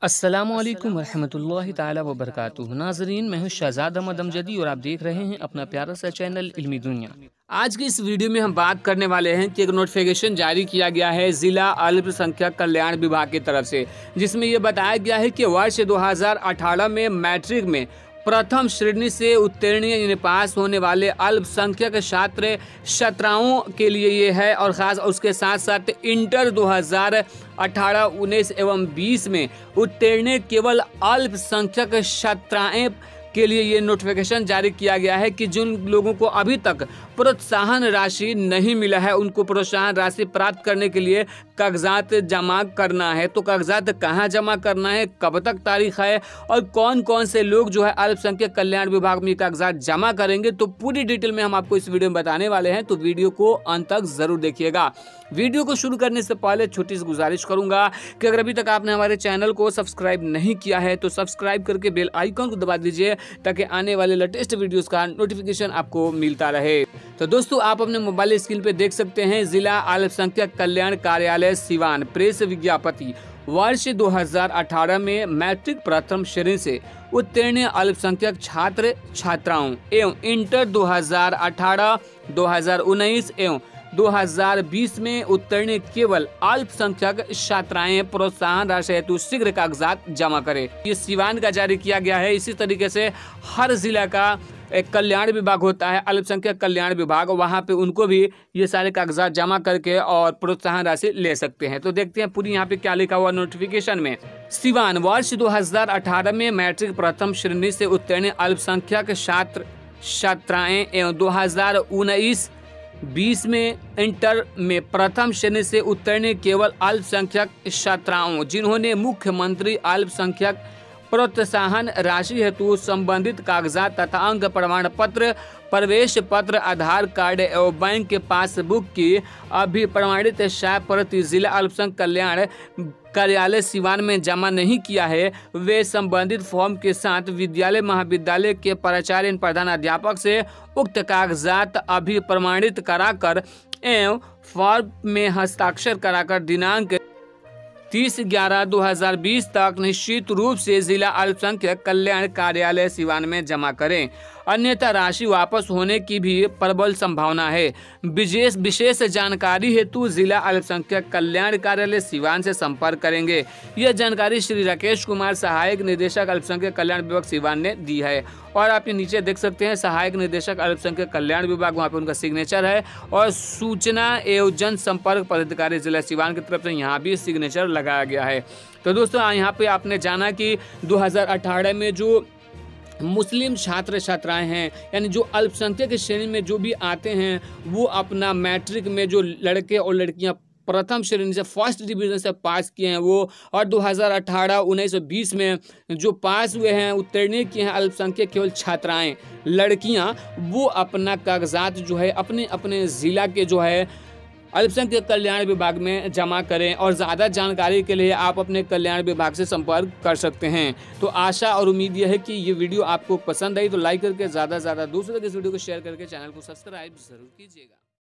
अस्सलामुअलैकुम वरहमतुल्लाहि ताला वबरकातुहू। नाज़रीन, मैं हूँ शहजाद अहमद अमजदी और आप देख रहे हैं अपना प्यारा सा चैनल इल्मी दुनिया। आज की इस वीडियो में हम बात करने वाले हैं कि एक नोटिफिकेशन जारी किया गया है ज़िला अल्पसंख्यक कल्याण विभाग की तरफ से, जिसमें यह बताया गया है कि वर्ष 2018 में मैट्रिक में प्रथम श्रेणी से उत्तीर्ण यानी पास होने वाले अल्पसंख्यक छात्र छात्राओं के लिए ये है, और ख़ास उसके साथ साथ इंटर 2018, 19 एवं 20 में उत्तीर्ण केवल अल्पसंख्यक छात्राएं के लिए ये नोटिफिकेशन जारी किया गया है कि जिन लोगों को अभी तक प्रोत्साहन राशि नहीं मिला है उनको प्रोत्साहन राशि प्राप्त करने के लिए कागजात जमा करना है। तो कागजात कहाँ जमा करना है, कब तक तारीख है और कौन कौन से लोग जो है अल्पसंख्यक कल्याण विभाग में कागजात जमा करेंगे, तो पूरी डिटेल में हम आपको इस वीडियो में बताने वाले हैं। तो वीडियो को अंत तक जरूर देखिएगा। वीडियो को शुरू करने से पहले छोटी सी गुजारिश करूंगा कि अगर अभी तक आपने हमारे चैनल को सब्सक्राइब नहीं किया है तो सब्सक्राइब करके बेल आइकन को दबा दीजिए ताकि आने वाले लेटेस्ट वीडियोस का नोटिफिकेशन आपको मिलता रहे। तो दोस्तों, आप अपने मोबाइल स्क्रीन पे देख सकते हैं जिला अल्पसंख्यक कल्याण कार्यालय सिवान प्रेस विज्ञप्ति। वर्ष 2018 में मैट्रिक प्रथम श्रेणी से उत्तीर्ण अल्पसंख्यक छात्र छात्राओं एवं इंटर 2018, 2019 एवं 2020 में उत्तीर्ण केवल अल्पसंख्यक छात्राएं प्रोत्साहन राशि हेतु शीघ्र कागजात जमा करें। ये सिवान का जारी किया गया है। इसी तरीके से हर जिला का एक कल्याण विभाग होता है, अल्पसंख्यक कल्याण विभाग, वहां पे उनको भी ये सारे कागजात जमा करके और प्रोत्साहन राशि ले सकते हैं। तो देखते हैं पूरी यहाँ पे क्या लिखा हुआ नोटिफिकेशन में। सिवान, वर्ष 2018 में मैट्रिक प्रथम श्रेणी से उत्तीर्ण अल्पसंख्यक छात्र छात्राएं एवं 2019, 20 में इंटर में प्रथम श्रेणी से उत्तीर्ण केवल अल्पसंख्यक छात्राओं जिन्होंने मुख्यमंत्री अल्पसंख्यक प्रोत्साहन राशि हेतु संबंधित कागजात तथा अंक प्रमाण पत्र, प्रवेश पत्र, आधार कार्ड एवं बैंक के पासबुक की अभिप्रमाणित छाया प्रति जिला अल्पसंख्यक कल्याण कार्यालय सिवान में जमा नहीं किया है, वे संबंधित फॉर्म के साथ विद्यालय महाविद्यालय के प्राचार्य प्रधान अध्यापक से उक्त कागजात अभिप्रमाणित कराकर एवं फॉर्म में हस्ताक्षर कराकर दिनांक 30/11/2020 तक निश्चित रूप से जिला अल्पसंख्यक कल्याण कार्यालय सिवान में जमा करें, अन्यथा राशि वापस होने की भी प्रबल संभावना है। विशेष जानकारी हेतु जिला अल्पसंख्यक कल्याण कार्यालय सिवान से संपर्क करेंगे। यह जानकारी श्री राकेश कुमार, सहायक निदेशक अल्पसंख्यक कल्याण विभाग सिवान ने दी है। और आप ये नीचे देख सकते हैं सहायक निदेशक अल्पसंख्यक कल्याण विभाग, वहाँ पे उनका सिग्नेचर है, और सूचना एवं जनसंपर्क पदाधिकारी जिला सिवान की तरफ से यहाँ भी सिग्नेचर लगाया गया है। तो दोस्तों, यहाँ पे आपने जाना कि 2018 में जो मुस्लिम छात्र छात्राएं हैं यानी जो अल्पसंख्यक श्रेणी में जो भी आते हैं वो अपना मैट्रिक में जो लड़के और लड़कियां प्रथम श्रेणी से फर्स्ट डिवीजन से पास किए हैं वो, और 2018, 19 और 20 में जो पास हुए हैं उत्तीर्ण किए हैं अल्पसंख्यक केवल छात्राएं लड़कियां, वो अपना कागजात जो है अपने अपने ज़िला के जो है अल्पसंख्यक कल्याण विभाग में जमा करें। और ज़्यादा जानकारी के लिए आप अपने कल्याण विभाग से संपर्क कर सकते हैं। तो आशा और उम्मीद यह है कि ये वीडियो आपको पसंद आई, तो लाइक करके ज़्यादा से ज़्यादा दूसरों तक इस वीडियो को शेयर करके चैनल को सब्सक्राइब जरूर कीजिएगा।